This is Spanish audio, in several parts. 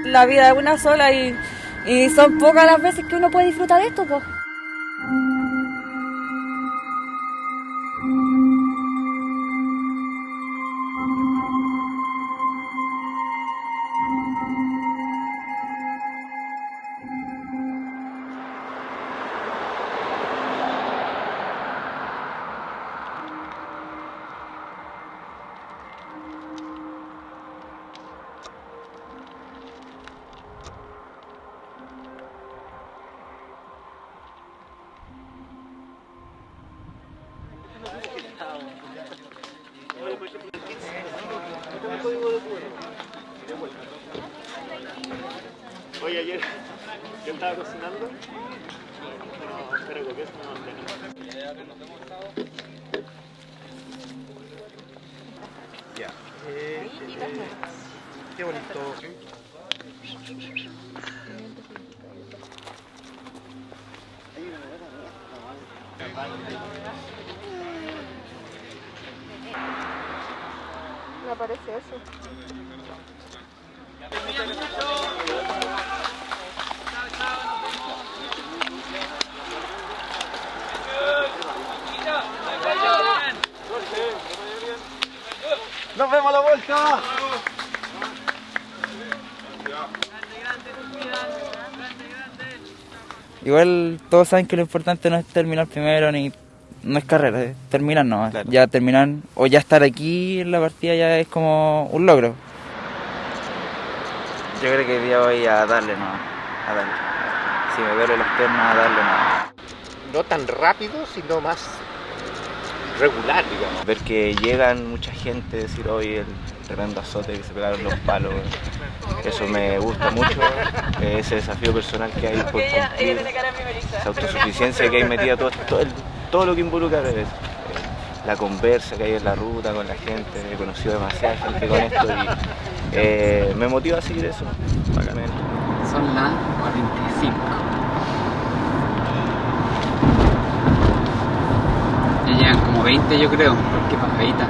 La vida es una sola y son pocas las veces que uno puede disfrutar de esto, pues. Oye, ayer yo estaba cocinando, pero que eso no tenemos. Ya. Qué bonito. Me parece eso. ¡Nos vemos a la vuelta! Igual todos saben que lo importante no es terminar primero ni no es carrera, es terminar no. Claro. Ya terminar o ya estar aquí en la partida ya es como un logro. Yo creo que hoy día voy a darle no, a darle. Si me duele las piernas, a darle no. No tan rápido, sino más regular, digamos. Ver que llegan mucha gente, decir hoy el tremendo azote que se pegaron los palos, eso me gusta mucho, ese desafío personal que hay por cumplir, esa autosuficiencia que hay metida, todo lo que involucra la conversa que hay en la ruta con la gente, he conocido demasiada gente con esto y me motiva a seguir eso, vagamente. Son las 45. Ya llegan como 20 yo creo, porque bajadita.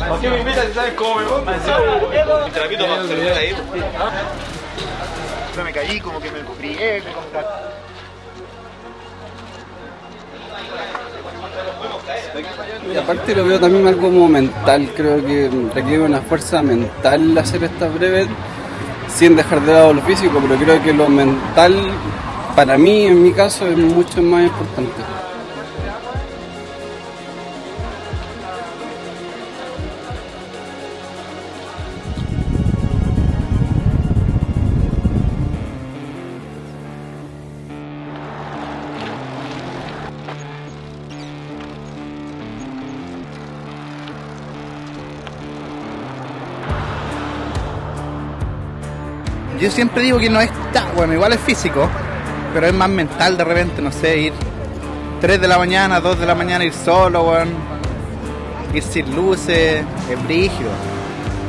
¿Por qué me invitan si sabes cómo me voy? Mi trapito para observar ahí. Yo me caí, como que me frié, Y aparte lo veo también algo como mental, creo que requiere una fuerza mental hacer esta breve, sin dejar de lado lo físico, pero creo que lo mental, para mí, en mi caso, es mucho más importante. Yo siempre digo que no es tan, bueno, igual es físico, pero es más mental de repente, no sé, ir 3 de la mañana, 2 de la mañana, ir solo, bueno, ir sin luces, es brígido.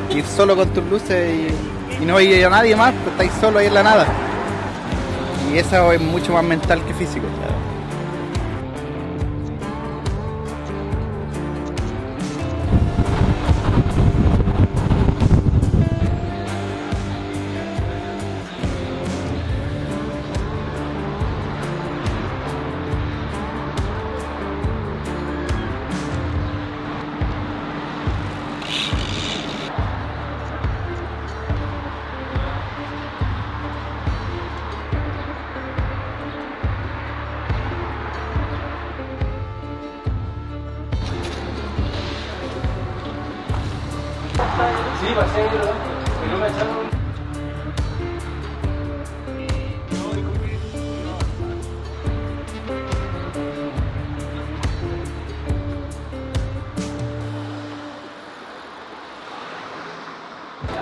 Ir solo con tus luces y no ir a nadie más, pues estáis solo ahí en la nada. Y eso es mucho más mental que físico. Claro. Sí, pasé, pero no me echaron.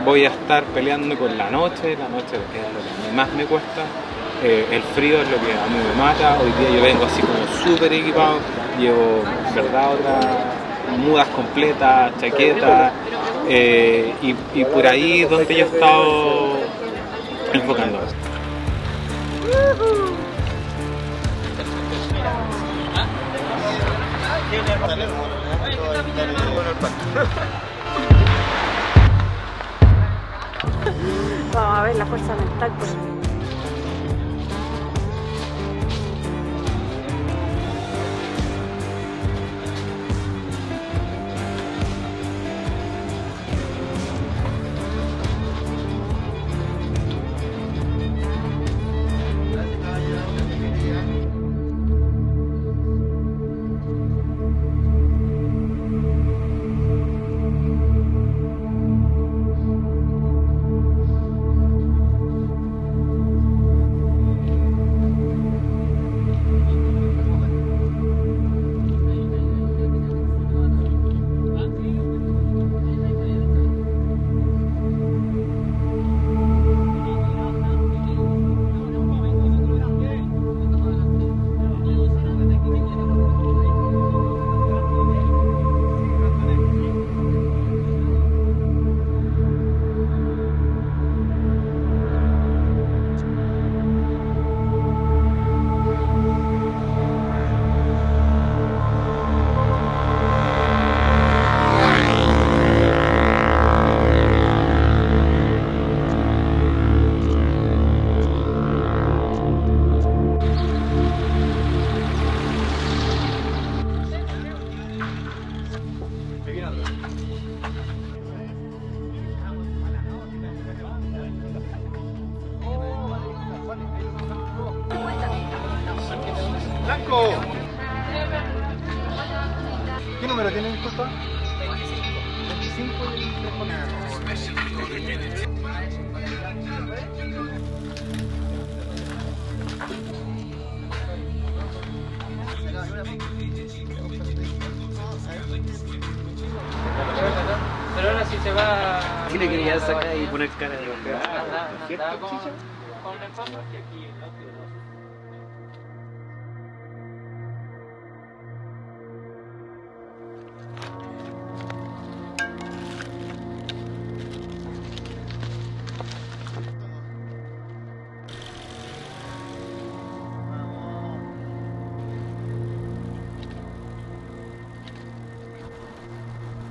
Voy a estar peleando con la noche que es lo que a mí más me cuesta. El frío es lo que a mí me mata. Hoy día yo vengo así como súper equipado, llevo, ¿verdad?, otras mudas completas, chaquetas, y por ahí es donde yo he estado enfocando. Vamos a ver la fuerza mental, pues. Blanco. ¿Qué número tiene, disculpa? 25 Pero ahora sí se va. ¿Qué le querías sacar y poner cara de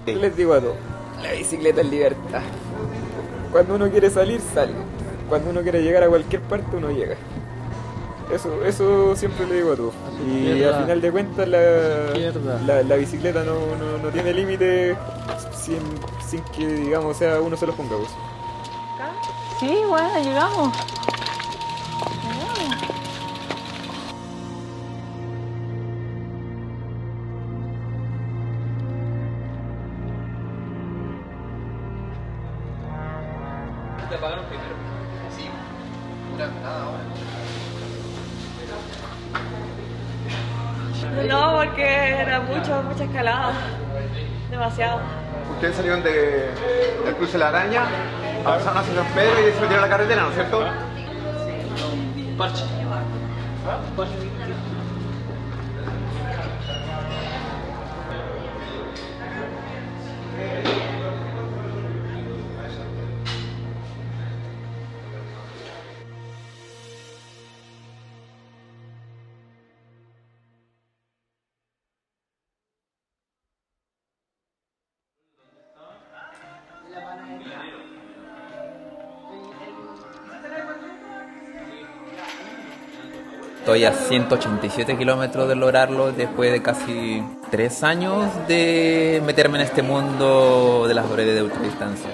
Les digo a todos, la bicicleta es libertad. Cuando uno quiere salir, sale. Cuando uno quiere llegar a cualquier parte, uno llega. Eso siempre le digo a todos. Y al final de cuentas la bicicleta no tiene límite sin que, digamos, sea uno se los ponga. Pues. Sí, bueno, llegamos. ¿Te apagaron primero? Sí. Nada ahora. No, porque era mucha escalada. Demasiado. Ustedes salieron del cruce de la Araña, pasaron hacia San Pedro y se metieron a la carretera, ¿no es cierto? Parche. Estoy a 187 kilómetros de lograrlo después de casi 3 años de meterme en este mundo de las breves de ultradistancia.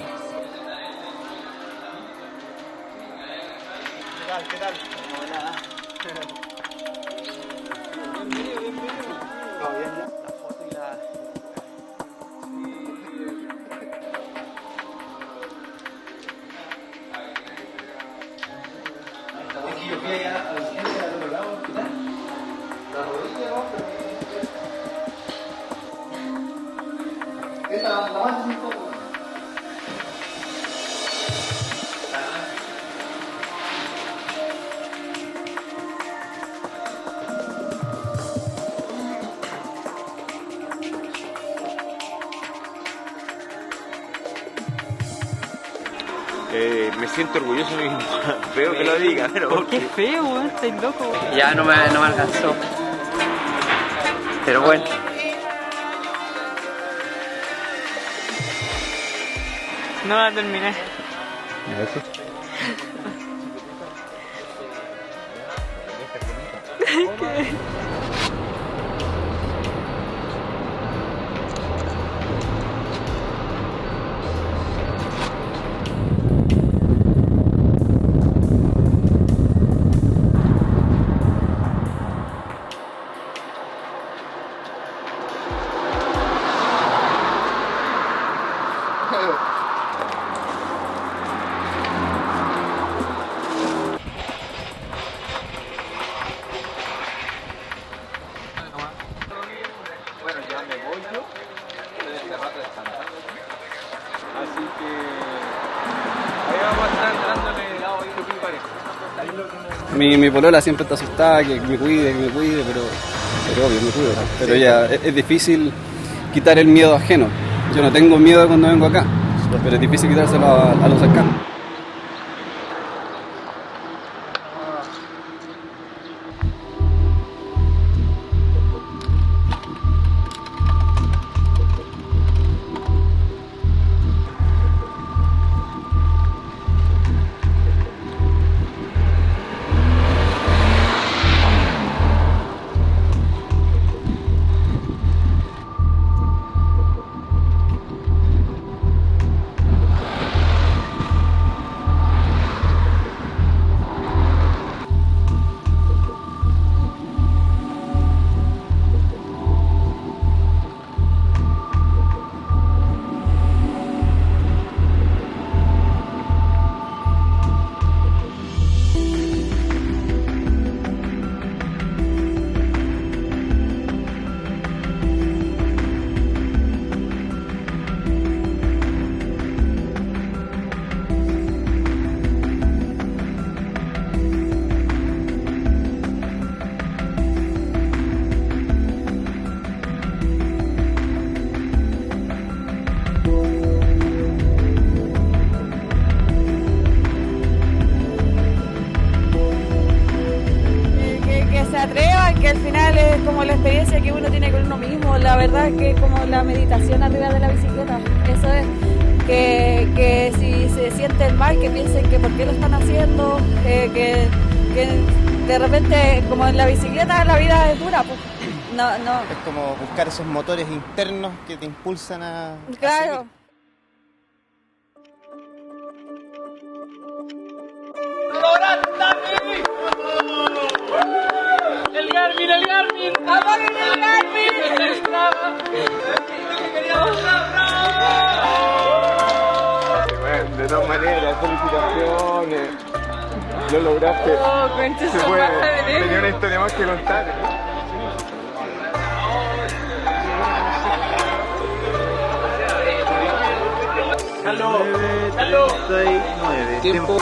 ¿Qué tal? Me siento orgulloso de mí. Feo que lo diga, pero... ¿Por qué feo, weón? Estáis loco. Ya no me alcanzó. Pero bueno. No la terminé. ¿Qué? Bueno, ya me voy yo, pero este rato descansando. Así que ahí vamos a estar dándole lado ahí lo que parece. Mi polola siempre está asustada, que me cuide, pero obvio, me cuido. Pero ya, es difícil quitar el miedo ajeno. Yo no tengo miedo cuando vengo acá, pero es difícil quitárselo a los cercanos. Que al final es como la experiencia que uno tiene con uno mismo. La verdad que es como la meditación arriba de la bicicleta. Eso es, que si se sienten mal, que piensen que por qué lo están haciendo, que de repente, como en la bicicleta, la vida es dura, pues. No. Es como buscar esos motores internos que te impulsan a... Claro. ¡El Garmin! ¡Apaguen el Garmin! Bueno, de todas maneras, felicitaciones. Lo lograste. Oh, concha Se su puede. madre. Tenía una historia más que contar. Carlos. 9. Tiempo.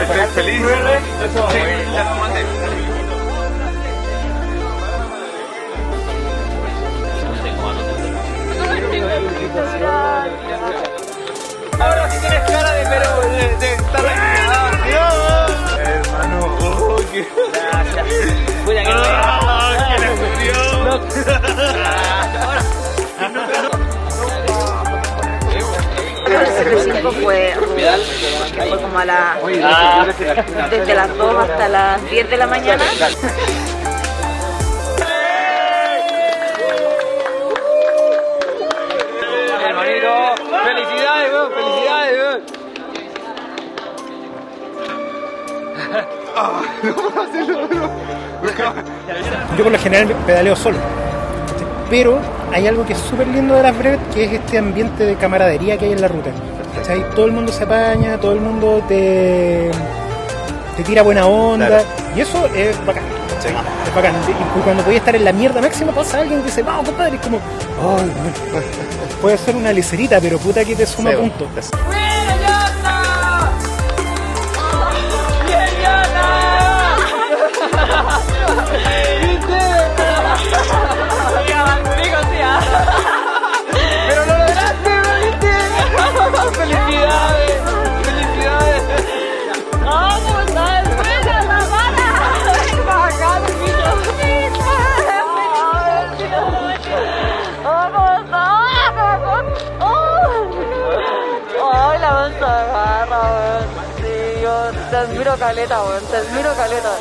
¿Estás feliz? Sí, ya lo mandé. Ahora sí tienes cara de estar ahí. Hermano, oh, qué... Gracias. Puta que no. El sacrificio fue real, porque fue como como a las... desde las 2 hasta las 10 de la mañana. Hermanito, felicidades, weón, felicidades, weón. Yo por lo general pedaleo solo, pero hay algo que es súper lindo de las breves, que es este ambiente de camaradería que hay en la ruta. ¿Cachai? Todo el mundo se apaña, todo el mundo te tira buena onda, claro. Y eso es bacán. Sí. Es bacán. Y cuando podía estar en la mierda máxima pasa alguien que dice, vamos compadre, es como, oh, puede ser una licerita, pero puta que te suma puntos. Pero lo lograste, ¿viste? Felicidades, felicidades. ¿Cómo estás? ¡Buena la vara! ¡Bacán, bicho! ¡Ay, la bolsa agarra, weón! Sí, yo te admiro caleta, weón, te admiro caleta.